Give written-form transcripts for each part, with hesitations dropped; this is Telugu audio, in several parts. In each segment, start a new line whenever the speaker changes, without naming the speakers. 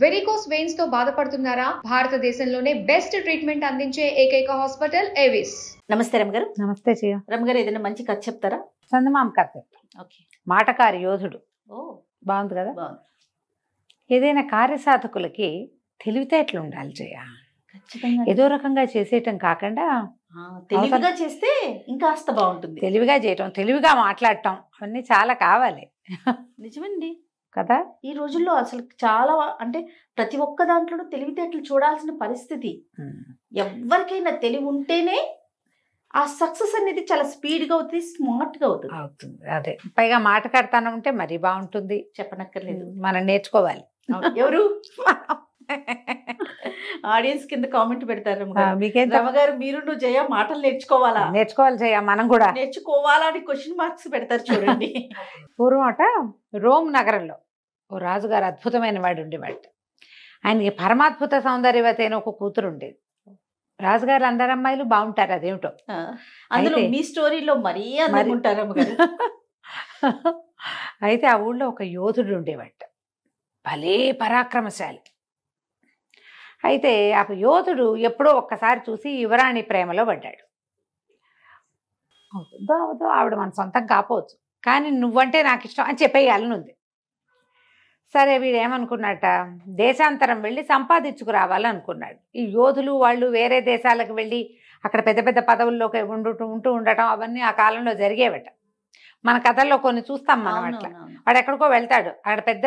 వెరికోస్ వెయిన్స్ తో బాధపడుతున్నారా? భారతదేశంలోనే బెస్ట్ ట్రీట్మెంట్ అందించే ఏకైక హాస్పిటల్ ఏవిస్.
నమస్తే రమగారు.
నమస్తే చెయ్య.
రమగారు, ఏదైనా మంచి కథ చెప్తారా?
చందమామ కథ.
ఓకే.
మాటకారి యోధుడు.
ఓ,
బాగుంది కదా.
బాగుంది.
ఏదైనా కార్యసాధకులకి తెలివితేటలు ఉండాలి చెయ్య.
ఖచ్చితంగా
ఏదో రకంగా చేసేయటం కాకుండా
తెలివిగా చేస్తే ఇంకాస్త బాగుంటుంది.
తెలివిగా చేయటం, తెలివిగా మాట్లాడటం అవన్నీ చాలా కావాలి
నిజమండి
కదా.
ఈ రోజుల్లో అసలు చాలా, అంటే ప్రతి ఒక్క దాంట్లో తెలివితేటలు చూడాల్సిన పరిస్థితి. ఎవరికైనా తెలివి ఉంటేనే ఆ సక్సెస్ అనేది చాలా స్పీడ్ గా అవుతుంది, స్మార్ట్ గా
అవుతుంది. అదే పైగా మాటకాడతానం ఉంటే మరీ బాగుంటుంది.
చెప్పనక్కర్లేదు,
మనం నేర్చుకోవాలి.
ఎవరు ఆడియన్స్ కింద కామెంట్ పెడతారు,
మీకేం
రమగారు మీరు నువ్వు జయ మాటలు
నేర్చుకోవాలి చెయ్య, మనం కూడా
నేర్చుకోవాలా అని క్వశ్చన్ మార్క్స్ పెడతారు చూడండి.
పూర్వం అట రోమ్ నగరంలో ఓ రాజుగారు అద్భుతమైన వాడు ఉండేవాడు. ఆయనకి పరమాద్భుత సౌందర్యవతి అయిన ఒక కూతురు ఉండేది. రాజుగారు అందరు అమ్మాయిలు బాగుంటారు, అదేమిటో.
అందులో మీ స్టోరీలో మరీ అనుకుంటారు.
అయితే ఆ ఊళ్ళో ఒక యోధుడు ఉండేవాడు, భలే పరాక్రమశాలి. అయితే ఆ యోధుడు ఎప్పుడో ఒక్కసారి చూసి యువరాణి ప్రేమలో పడ్డాడు. అవుతుందో అవుదో, ఆవిడ మన సొంతం కాపోవచ్చు, కానీ నువ్వంటే నాకు ఇష్టం అని చెప్పేయాలని ఉంది. సరే, వీడు ఏమనుకున్నట్ట, దేశాంతరం వెళ్ళి సంపాదించుకురావాలనుకున్నాడు. ఈ యోధులు వాళ్ళు వేరే దేశాలకు వెళ్ళి అక్కడ పెద్ద పెద్ద పదవుల్లోకి ఉంటూ ఉండటం అవన్నీ ఆ కాలంలో జరిగేవట. మన కథల్లో కొన్ని చూస్తాం మనం. అట్లా వాడు ఎక్కడికో వెళ్తాడు, అక్కడ పెద్ద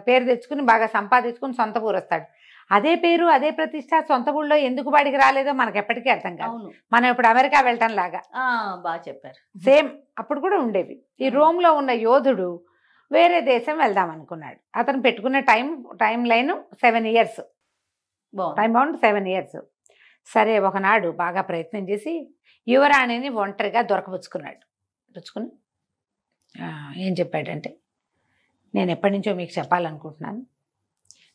పేరు తెచ్చుకుని బాగా సంపాదించుకుని సొంత ఊరు వస్తాడు. అదే పేరు అదే ప్రతిష్ట సొంత ఊళ్ళో ఎందుకు వాడికి రాలేదో మనకు ఎప్పటికీ అర్థం కాదు. మనం ఇప్పుడు అమెరికా వెళ్ళటం లాగా.
బాగా చెప్పారు.
సేమ్ అప్పుడు కూడా ఉండేవి. ఈ రోమ్లో ఉన్న యోధుడు వేరే దేశం వెళ్దాం అనుకున్నాడు. అతను పెట్టుకున్న time line 7 years, time bound 7 years. సరే, ఒకనాడు బాగా ప్రయత్నం చేసి యువరాణిని ఒంటరిగా దొరకపుచ్చుకుని ఏం చెప్పాడంటే, నేను ఎప్పటి నుంచో మీకు చెప్పాలనుకుంటున్నాను,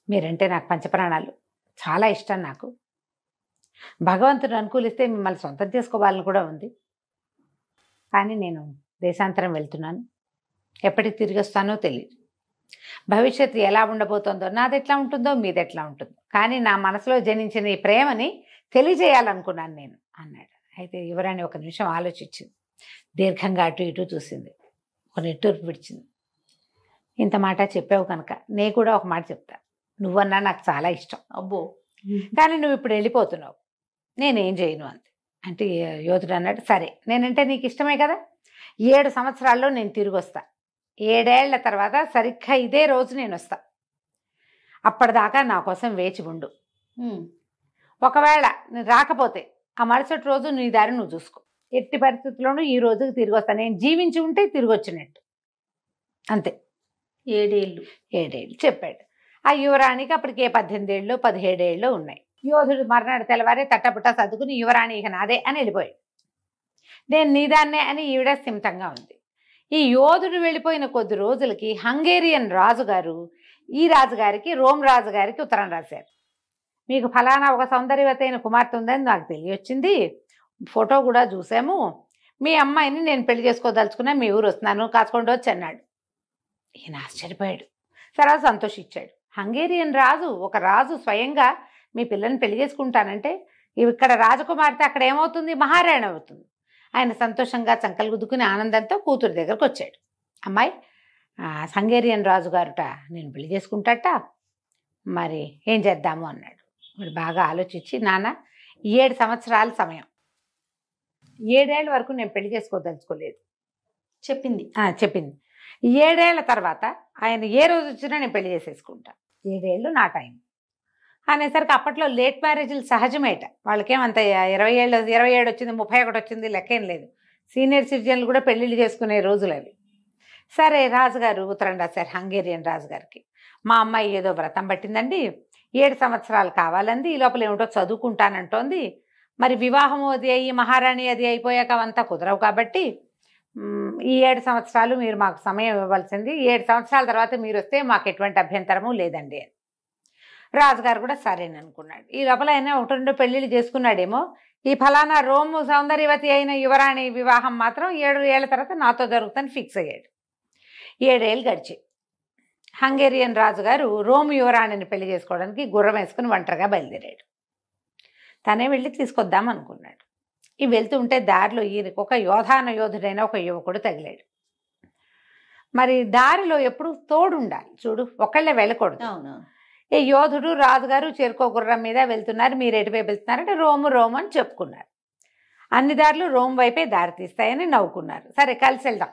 మీరంటే నాకు పంచప్రాణాలు, చాలా ఇష్టం నాకు. భగవంతుడు అనుకూలిస్తే మిమ్మల్ని సొంతం చేసుకోవాలని కూడా ఉంది. కానీ నేను దేశాంతరం వెళ్తున్నాను, ఎప్పటికి తిరిగి వస్తానో తెలియదు. భవిష్యత్తు ఎలా ఉండబోతుందో, నాది ఎట్లా ఉంటుందో మీది ఎట్లా ఉంటుందో, కానీ నా మనసులో జనించిన ఈ ప్రేమని తెలియజేయాలనుకున్నాను నేను అన్నాడు. అయితే యువరాణి ఒక నిమిషం ఆలోచించింది, దీర్ఘంగా అటు ఇటు చూసింది, ఒక నిట్టూర్పు విడిచింది. ఇంత మాట చెప్పావు కనుక నేను కూడా ఒక మాట చెప్తా. నువ్వన్నా నాకు చాలా ఇష్టం,
అబ్బో,
కానీ నువ్వు ఇప్పుడు వెళ్ళిపోతున్నావు, నేనేం చేయను అంతే. అంటే యోధుడు అన్నాడు, సరే నేనంటే నీకు ఇష్టమే కదా, 7 సంవత్సరాల్లో నేను తిరిగి వస్తా. 7 ఏళ్ల తర్వాత సరిగ్గా ఇదే రోజు నేను వస్తా. అప్పటిదాకా నా కోసం వేచి ఉండు. ఒకవేళ నేను రాకపోతే ఆ మరుసటి రోజు నీ దారి నువ్వు చూసుకో. ఎట్టి పరిస్థితుల్లోనూ ఈ రోజుకి తిరిగి వస్తా. నేను జీవించి ఉంటే తిరిగి వచ్చినట్టు, అంతే.
7
ఏళ్ళు చెప్పాడు. ఆ యువరాణికి అప్పటికే 18 ఏళ్ళు 17 ఏళ్ళు ఉన్నాయి. యోధుడు మర్నాడు తెల్లవారే తట్టపుట్ట సర్దుకుని యువరాణి ఇక నాదే అని వెళ్ళిపోయాడు. నేను నీదాన్నే అని ఈవిడ సిమితంగా ఉంది. ఈ యోధుడు వెళ్ళిపోయిన కొద్ది రోజులకి హంగేరియన్ రాజుగారు ఈ రాజుగారికి, రోమ్ రాజుగారికి ఉత్తరం రాశారు. మీకు ఫలానా ఒక సౌందర్యవతి అయిన కుమార్తె ఉందని నాకు తెలియొచ్చింది, ఫోటో కూడా చూసాము, మీ అమ్మాయిని నేను పెళ్లి చేసుకోదలుచుకున్నా, మీ ఊరు వస్తున్నాను, కాచుకొని వచ్చి అన్నాడు. ఈయన ఆశ్చర్యపోయాడు, తర్వాత సంతోషించాడు. హంగేరియన్ రాజు, ఒక రాజు స్వయంగా మీ పిల్లని పెళ్లి చేసుకుంటానంటే ఇక్కడ రాజకుమార్తె అక్కడ ఏమవుతుంది, మహారాణి అవుతుంది. ఆయన సంతోషంగా చంకలు గుద్దుకుని ఆనందంతో కూతురు దగ్గరకు వచ్చాడు. అమ్మాయి, హంగేరియన్ రాజుగారుట నేను పెళ్లి చేసుకుంటాట, మరి ఏం చేద్దాము అన్నాడు. వాడు బాగా ఆలోచించి, నాన్న 7 సంవత్సరాల సమయం, 7 ఏళ్ళ వరకు నేను పెళ్లి చేసుకోదలుచుకోలేదు
చెప్పింది.
7 ఏళ్ల తర్వాత ఆయన ఏ రోజు వచ్చినా నేను పెళ్లి చేసేసుకుంటా, 7 ఏళ్ళు నా టైం అనేసరికి అప్పట్లో లేట్ మ్యారేజ్లు సహజమేట. వాళ్ళకేమంత 27 వచ్చింది, 31 వచ్చింది లెక్కేం లేదు. సీనియర్ సిటిజన్లు కూడా పెళ్ళిళ్ళు చేసుకునే రోజులు అవి. సరే, రాజుగారు ఉత్తరం రాశారు హంగేరియన్ రాజుగారికి. మా అమ్మాయి ఏదో వ్రతం పట్టిందండి, 7 సంవత్సరాలు కావాలంది, ఈ లోపల ఏమిటో చదువుకుంటానంటోంది, మరి వివాహం అది అయ్యి మహారాణి అది అయిపోయాక అవంతా కుదరవు, కాబట్టి ఈ 7 సంవత్సరాలు మీరు మాకు సమయం ఇవ్వవలసింది, 7 సంవత్సరాల తర్వాత మీరు వస్తే మాకు ఎటువంటి అభ్యంతరము లేదండి అని. రాజుగారు కూడా సరేననుకున్నాడు. ఈ లోపల ఆయన 1-2 పెళ్ళిళ్ళు చేసుకున్నాడేమో. ఈ ఫలానా రోము సౌందర్యవతి అయిన యువరాణి వివాహం మాత్రం 7 ఏళ్ల తర్వాత నాతో జరుగుతుందని ఫిక్స్ అయ్యాడు. 7 ఏళ్ళు గడిచాయి. హంగేరియన్ రాజుగారు రోమ్ యువరాణిని పెళ్లి చేసుకోవడానికి గుర్రం వేసుకుని ఒంటరిగా బయలుదేరాడు. తనే వెళ్ళి తీసుకొద్దాం అనుకున్నాడు. ఈ వెళ్తూ ఉంటే దారిలో ఈయనకు ఒక యోధుడైన ఒక యువకుడు తగిలాడు. మరి దారిలో ఎప్పుడు తోడు ఉండాలి చూడు, ఒకళ్ళే వెళ్ళకూడదు.
అవును.
ఈ యోధుడు రాజుగారు చేరుకో గుర్రం మీద వెళ్తున్నారు. మీరు ఎటువైపు వెళ్తున్నారంటే రోమ్ అని చెప్పుకున్నారు. అన్ని దారులు రోమ్ వైపే దారి తీస్తాయని నవ్వుకున్నారు. సరే కలిసి వెళ్దాం,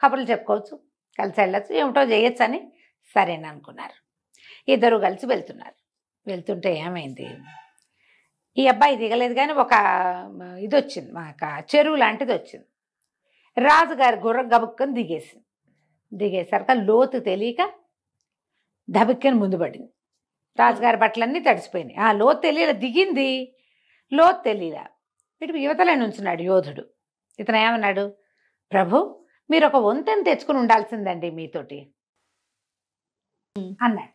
కబుర్లు చెప్పుకోవచ్చు, కలిసి వెళ్ళచ్చు, ఏమిటో చేయొచ్చు అని సరేననుకున్నారు. ఇద్దరు కలిసి వెళ్తున్నారు. వెళ్తుంటే ఏమైంది, ఈ అబ్బాయి దిగలేదు కానీ ఒక ఇది వచ్చింది, మాకు చెరువు లాంటిది వచ్చింది. రాజుగారి గుర్రం గబుక్కని దిగేసరికి లోతు తెలియక దబిక్కని ముందు పడింది. రాజుగారి బట్టలన్నీ తడిసిపోయినాయి. ఆ లోతు తెలియలే, దిగింది లోతు తెలియలే. ఇటు యువతలే నుంచున్నాడు యోధుడు. ఇతను ఏమన్నాడు, ప్రభు మీరు ఒక వంతెన తెచ్చుకుని ఉండాల్సిందండి మీతోటి అన్నాడు.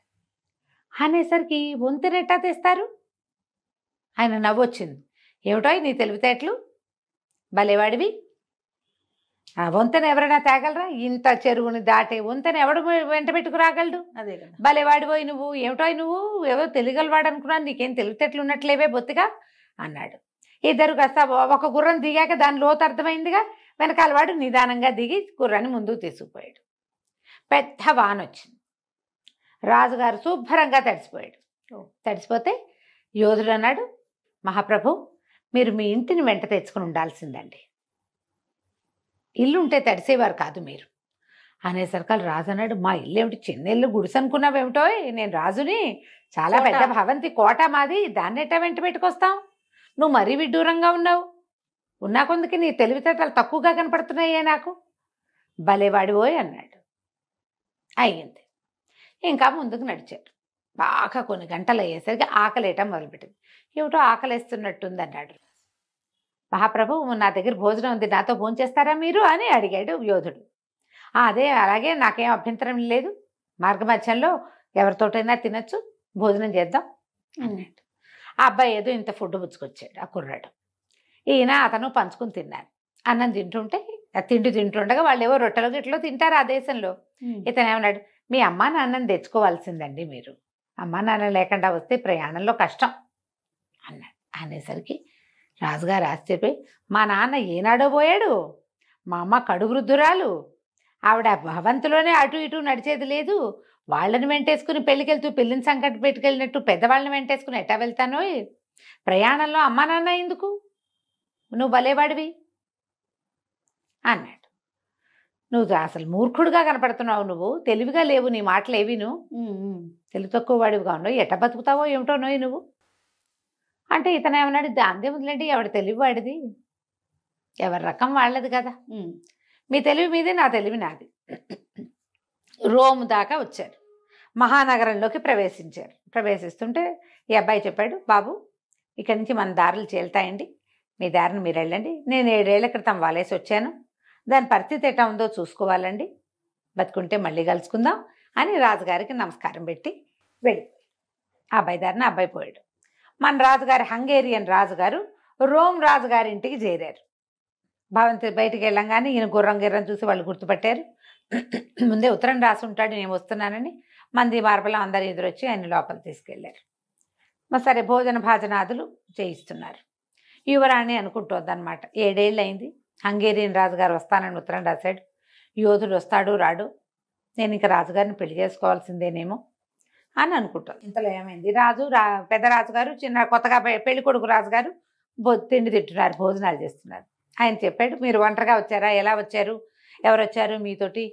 అనేసరికి వంతెన ఎట్టా తెస్తారు? ఆయన నవ్వొచ్చింది. ఏమిటో నీ తెలివితేటలు, భలేవాడివి. ఆ వంతెన ఎవరైనా తేగలరా? ఇంత చెరువుని దాటే వంతెన ఎవడు వెంట పెట్టుకు రాగలడు?
అదే కదా.
భలేవాడిపోయి నువ్వు, ఏమిటో నువ్వు ఎవరో తెలియగలవాడు అనుకున్నాను, నీకేం తెలివితేటలు ఉన్నట్లేవే బొత్తిగా అన్నాడు. ఇద్దరు కాస్త ఒక గుర్రం దిగాక దాని లోతు అర్థమైందిగా. వెనకాల వాడు నిదానంగా దిగి గుర్రాన్ని ముందుకు తీసుకుపోయాడు. పెద్ద వాన వచ్చింది. రాజుగారు శుభ్రంగా తడిసిపోయాడు. తడిసిపోతే యోధుడు అన్నాడు, మహాప్రభు మీరు మీ ఇంటిని వెంట తెచ్చుకుని ఉండాల్సిందండి, ఇల్లు ఉంటే తడిసేవారు కాదు మీరు అనేసరికి రాజు అన్నాడు, మా ఇల్లు ఏమిటి చిన్న ఇల్లు, గుడిసె అనుకున్నావేమిటో, నేను రాజుని, చాలా పెద్ద భవంతి కోట మాది, దాన్ని ఎట్టా వెంట పెట్టుకొస్తాం, నువ్వు మరీ విడ్డూరంగా ఉన్నావు, ఉన్నా కొందుకి నీ తెలివితేటలు తక్కువగా కనపడుతున్నాయే నాకు, భలేవాడిపోయి అన్నాడు. అయ్యింది. ఇంకా ముందుకు నడిచాడు. బాగా కొన్ని గంటలు అయ్యేసరికి ఆకలేయటం మొదలుపెట్టింది. ఏమిటో ఆకలేస్తున్నట్టుంది అన్నాడు. మహాప్రభు నా దగ్గర భోజనం ఉంది, నాతో భోంచేస్తారా మీరు అని అడిగాడు యోధుడు. అదే అలాగే, నాకేం అభ్యంతరం లేదు, మార్గమధ్యంలో ఎవరితోటైనా తినచ్చు, భోజనం చేద్దాం అన్నాడు. ఆ అబ్బాయి ఏదో ఇంత ఫుడ్ పుచ్చుకొచ్చాడు ఆ కుర్రాడు. ఈయన అతను పంచుకుని తిన్నారు. అన్నం తింటుంటే, తిండి తింటుండగా వాళ్ళు ఏవో రొట్టెలో గిట్లో తింటారు ఆ దేశంలో. ఇతను ఏమన్నాడు, మీ అమ్మా నాన్నని తెచ్చుకోవాల్సిందండి మీరు, అమ్మా నాన్న లేకుండా వస్తే ప్రయాణంలో కష్టం అన్నాడు. అనేసరికి రాజుగారు ఆశ్చర్యపోయి, మా నాన్న ఏనాడో పోయాడు, మా అమ్మ కడు వృద్ధురాలు, ఆవిడ భవంతిలోనే అటు ఇటు నడిచేది లేదు, వాళ్ళని వెంటేసుకుని పెళ్ళికెళ్తూ పెళ్ళిని సంకట పెట్టుకెళ్ళినట్టు పెద్దవాళ్ళని వెంటేసుకుని ఎట్టా వెళ్తానో, ప్రయాణంలో అమ్మా నాన్న ఎందుకు, నువ్వు భలేవాడివి అన్నాడు. నువ్వు అసలు మూర్ఖుడుగా కనపడుతున్నావు, నువ్వు తెలివిగా లేవు, నీ మాటలు ఏవిను, తెలివి తక్కువ వాడివిగా ఉన్నావు, ఎట్ట బతుకుతావో ఏమిటో నోయి నువ్వు అంటే. ఇతను ఏమన్నాడు, దాందే వదిలేండి, ఎవడి తెలివి వాడిది, ఎవరి రకం వాళ్ళది కదా, మీ తెలివి మీదే, నా తెలివి నాది. రోమ్ దాకా వచ్చారు, మహానగరంలోకి ప్రవేశించారు. ప్రవేశిస్తుంటే ఈ అబ్బాయి చెప్పాడు, బాబు ఇక్కడి నుంచి మన దారులు చేలుతాయండి, మీ దారిని మీరు వెళ్ళండి, నేను 7 ఏళ్ల క్రితం వాలేసి వచ్చాను, దాని పరిస్థితి ఎట్లా ఉందో చూసుకోవాలండి, బతుకుంటే మళ్ళీ కలుసుకుందాం అని రాజుగారికి నమస్కారం పెట్టి వెళ్ళిపోయాడు. ఆ అబ్బాయి దారిని అబ్బాయి పోయాడు. మన రాజుగారి హంగేరియన్ రాజుగారు రోమ్ రాజుగారి ఇంటికి చేరారు. భవంతి బయటికి వెళ్ళంగానే ఈయన గుర్రం చూసి వాళ్ళు గుర్తుపట్టారు. ముందే ఉత్తరం రాసి ఉంటాడు నేను వస్తున్నానని. మంది మార్బలం అందరు ఎదురొచ్చి ఆయన లోపల తీసుకెళ్లారు. సరే భోజన భాజనాదులు చేయిస్తున్నారు. యువరాణి అనుకుంటోందనమాట, 7 ఏళ్ళు అయింది, హంగేరియన్ రాజుగారు వస్తానని ఉత్తరం రాశాడు, యోధుడు వస్తాడు రాడు, నేను ఇంకా రాజుగారిని పెళ్లి చేసుకోవాల్సిందేనేమో అని అనుకుంటాను. ఇంతలో ఏమైంది, పెద్ద రాజుగారు చిన్న కొత్తగా పెళ్లి కొడుకు రాజుగారు తిండి తింటున్నారు, భోజనాలు చేస్తున్నారు. ఆయన చెప్పాడు, మీరు ఒంటరిగా వచ్చారా, ఎలా వచ్చారు, ఎవరు వచ్చారు మీతోటి,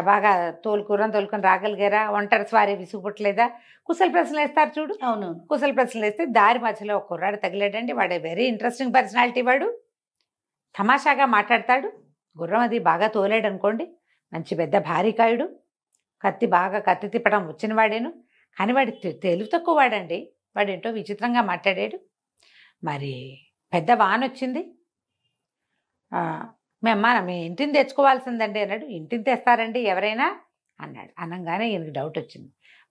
బాగా తోలుకొని రాగలిగారా, ఒంటరి స్వారీ విసుగుపట్టలేదా, కుశల ప్రశ్నలు వేస్తారు చూడు.
అవును.
కుశల ప్రశ్నలు వేస్తే దారి మధ్యలో ఒక కుర్రాడు తగిలాడండి. వాడు వెరీ ఇంట్రెస్టింగ్ పర్సనాలిటీ, వాడు తమాషాగా మాట్లాడతాడు, గుర్రం అది బాగా తోలాడు అనుకోండి, మంచి పెద్ద భారీకాయుడు, కత్తి తిప్పడం వచ్చిన వాడేను, కానీ వాడి తెలివి తక్కువ వాడండి, వాడేంటో విచిత్రంగా మాట్లాడాడు. మరి పెద్ద వాన వచ్చింది, మీ ఇంటిని తెచ్చుకోవాల్సిందండి అన్నాడు. ఇంటిని తెస్తారండి ఎవరైనా అన్నాడు. అనగానే ఈయనకి డౌట్ వచ్చింది.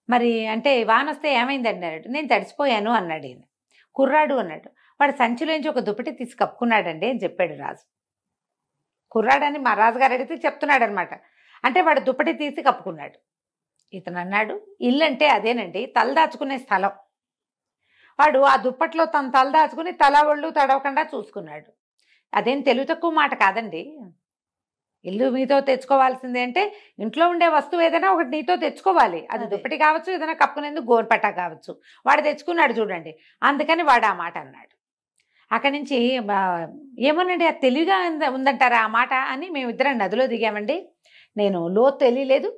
మరి అంటే వాన వస్తే ఏమైందండి అన్నాడు. నేను తడిసిపోయాను అన్నాడు ఈయన. కుర్రాడు అన్నాడు. వాడు సంచిలోంచి ఒక దుప్పటి తీసి కప్పుకున్నాడండి అని చెప్పాడు రాజు. కుర్రాడని మా రాజుగారు అడిగితే చెప్తున్నాడు అనమాట. అంటే వాడు దుప్పటి తీసి కప్పుకున్నాడు. ఇతను అన్నాడు, ఇల్లు అంటే అదేనండి, తలదాచుకునే స్థలం. వాడు ఆ దుప్పట్లో తను తలదాచుకుని తల ఒళ్ళు తడవకుండా చూసుకున్నాడు. అదేం తెలివి తక్కువ మాట కాదండి. ఇల్లు మీతో తెచ్చుకోవాల్సిందే అంటే ఇంట్లో ఉండే వస్తువు ఏదైనా ఒకటి నీతో తెచ్చుకోవాలి. అది దుప్పటి కావచ్చు, ఏదైనా కప్పుకునేందుకు గోరుపట్ట కావచ్చు. వాడు తెచ్చుకున్నాడు చూడండి, అందుకని వాడు ఆ మాట అన్నాడు. అక్కడి నుంచి ఏమోనండి, అది తెలివిగా ఉందంటారా ఆ మాట అని మేమిద్దరం నదిలో దిగామండి. నేను లోతు తెలియలేదు,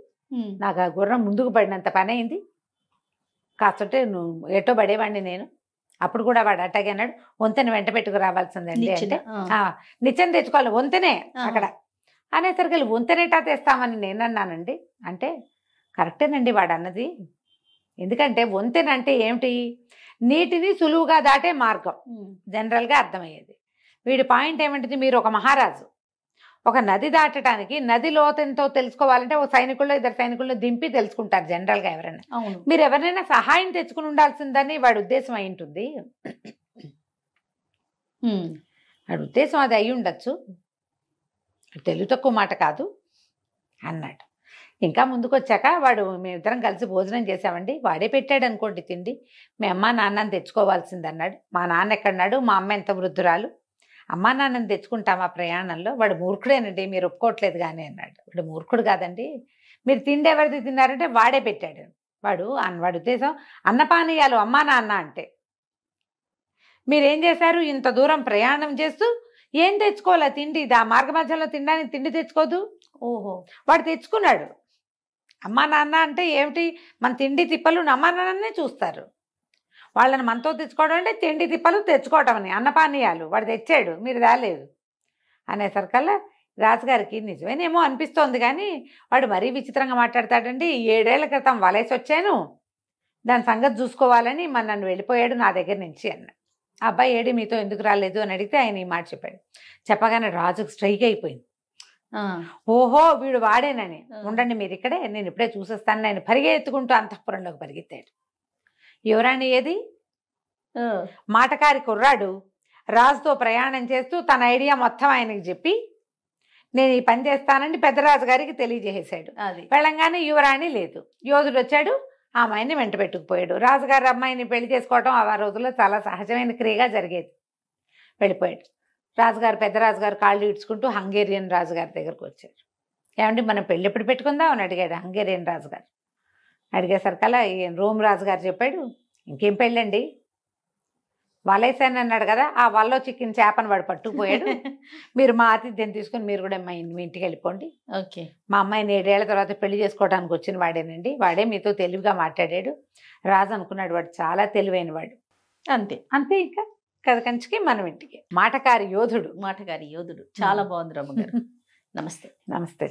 నాకు ఆ గుర్రం ముందుకు పడినంత పని అయింది. కాస్తుంటే నువ్వు ఎటో పడేవాడిని నేను. అప్పుడు కూడా వాడు అట్టాగే అన్నాడు, వంతెన వెంట పెట్టుకు రావాల్సిందండి అంటే నిత్యం తెచ్చుకోవాలి వంతెనే అక్కడ అనేసరికి వంతెనేటా తెస్తామని నేను అన్నానండి. అంటే కరెక్టేనండి వాడు అన్నది. ఎందుకంటే వంతెన అంటే ఏమిటి, నీటిని సులువుగా దాటే మార్గం జనరల్గా అర్థమయ్యేది. వీడి పాయింట్ ఏమిటిది, మీరు ఒక మహారాజు, ఒక నది దాటడానికి నది లోతెంతో తెలుసుకోవాలంటే ఒక సైనికుల్లో ఇద్దరు సైనికుల్లో దింపి తెలుసుకుంటారు జనరల్గా ఎవరైనా. మీరు ఎవరైనా సహాయం తెచ్చుకుని ఉండాల్సిందని వాడి ఉద్దేశం అయి ఉంటుంది. వాడి ఉద్దేశం అది అయి ఉండొచ్చు, తెలుగు తక్కువ మాట కాదు అన్నాడు. ఇంకా ముందుకు వచ్చాక వాడు మేమిద్దరం కలిసి భోజనం చేసామండి. వాడే పెట్టాడు అనుకోండి తిండి. మీ అమ్మ నాన్నని తెచ్చుకోవాల్సింది అన్నాడు. మా నాన్న ఎక్కడన్నాడు, మా అమ్మ ఎంత వృద్ధురాలు, అమ్మా నాన్నని తెచ్చుకుంటామా ప్రయాణంలో. వాడు మూర్ఖుడేనండి, మీరు ఒప్పుకోవట్లేదు కానీ అన్నాడు. వాడు మూర్ఖుడు కాదండి, మీరు తిండి ఎవరిది తిన్నారంటే వాడే పెట్టాడు. వాడు ఉద్దేశం అన్నపానీయాలు అమ్మా నాన్న అంటే. మీరేం చేశారు, ఇంత దూరం ప్రయాణం చేస్తూ ఏం తెచ్చుకోవాలా తిండి, ఆ మార్గ మధ్యలో తినడానికి తిండి తెచ్చుకోదు. ఓహో, వాడు తెచ్చుకున్నాడు. అమ్మా నాన్న అంటే ఏమిటి, మన తిండి తిప్పలు అమ్మా నాన్ననే చూస్తారు. వాళ్ళని మనతో తెచ్చుకోవడం అంటే తిండి తిప్పలు తెచ్చుకోవటం అని, అన్నపానీయాలు వాడు తెచ్చాడు, మీరు రాలేదు అనేసరికల్లా రాజుగారికి నిజమేనేమో అనిపిస్తోంది. కానీ వాడు మరీ విచిత్రంగా మాట్లాడతాడండి. 7 ఏళ్ల క్రితం వలేసి వచ్చాను, దాని సంగతి చూసుకోవాలని నన్ను వెళ్ళిపోయాడు నా దగ్గర నుంచి అన్న. ఆ అబ్బాయి ఏడి మీతో ఎందుకు రాలేదు అని అడిగితే ఆయన ఈ మాట చెప్పాడు. చెప్పగానే రాజుకు స్ట్రైక్ అయిపోయింది. ఓహో వీడు వాడేనని. ఉండండి మీరు ఇక్కడే, నేను ఇప్పుడే చూసేస్తాను. నేను పరిగెత్తుకుంటూ అంతఃపురంలోకి పరిగెత్తాడు. యువరాణి ఏది, మాటకారి కుర్రాడు రాజుతో ప్రయాణం చేస్తూ తన ఐడియా మొత్తం ఆయనకి చెప్పి నేను ఈ పని చేస్తానని పెద్దరాజు గారికి తెలియజేసాడు. వెళ్ళంగానే యువరాణి లేదు. యోధుడు వచ్చాడు, ఆ అమ్మాయిని వెంట పెట్టుకుపోయాడు. రాజుగారి అమ్మాయిని పెళ్లి చేసుకోవటం ఆ రోజుల్లో చాలా సహజమైన క్రియగా జరిగేది. వెళ్ళిపోయాడు. రాజుగారు పెద్దరాజుగారు కాళ్ళు ఇడ్చుకుంటూ హంగేరియన్ రాజుగారి దగ్గరకు వచ్చారు. ఏమంటే మనం పెళ్ళి ఎప్పుడు పెట్టుకుందాం అని అడిగాడు హంగేరియన్ రాజుగారు. అడిగేసరికల్లా రోమ్ రాజుగారు చెప్పాడు, ఇంకేం పెళ్ళండి, వలేసాను అన్నాడు కదా, ఆ వలలో చిక్కిన చేపను వాడు పట్టుకుపోయాడు. మీరు మా ఆతిథ్యం తీసుకుని మీరు కూడా మీ ఇంటికి వెళ్ళిపోండి. ఓకే, మా అమ్మాయిని 7 ఏళ్ల తర్వాత పెళ్లి చేసుకోవడానికి వచ్చిన వాడేనండి, వాడే మీతో తెలివిగా మాట్లాడాడు. రాజు అనుకున్నాడు వాడు చాలా తెలివైన వాడు. అంతే అంతే. ఇంకా కథ కంచికి మనం ఇంటికి. మాటకారి యోధుడు.
మాటకారి యోధుడు చాలా బాగుంది రమ్మ గారు. నమస్తే.
నమస్తే.